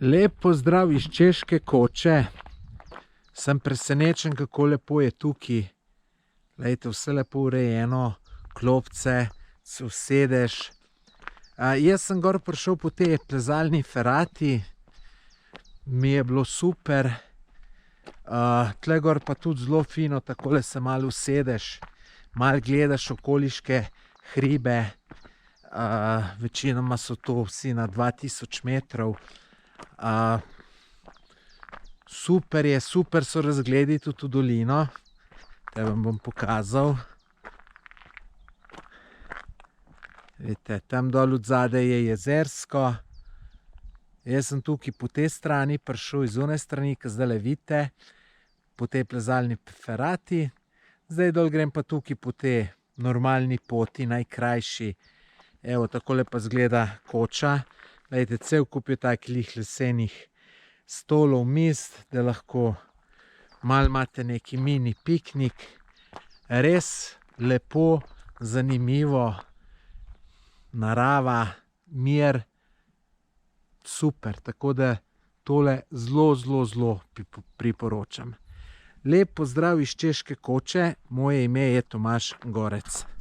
Lep pozdrav iz Češke Koče. Sem presenečen, kako lepo je tukaj. Glejte, vse lepo urejeno, klopce, se usedeš. Jaz sem gor prišel po tej plezalni ferati. Mi je bilo super. Tle gor pa tudi zelo fino, takole se malo usedeš. Malo gledaš okoliške hribe. Večinoma so to vsi na 2000 metrov. Super je, super so razgledi tudi v dolino. Te vam bom pokazal. Vidite, tam dol od zadaj je jezersko. Jaz sem tukaj po tej strani prišel iz one strani, ki zdajle vidite, po tej plezalni ferati. Zdaj dol grem pa tukaj po tej normalni poti, najkrajši. Evo, takole pa izgleda Koča. Glejte, cel kup je takih lesenih stolov, miz, da lahko malo imate neki mini piknik. Res lepo, zanimivo, narava, mir, super. Tako da tole zelo priporočam. Lep pozdrav iz Češke Koče, moje ime je Tomaž Gorec.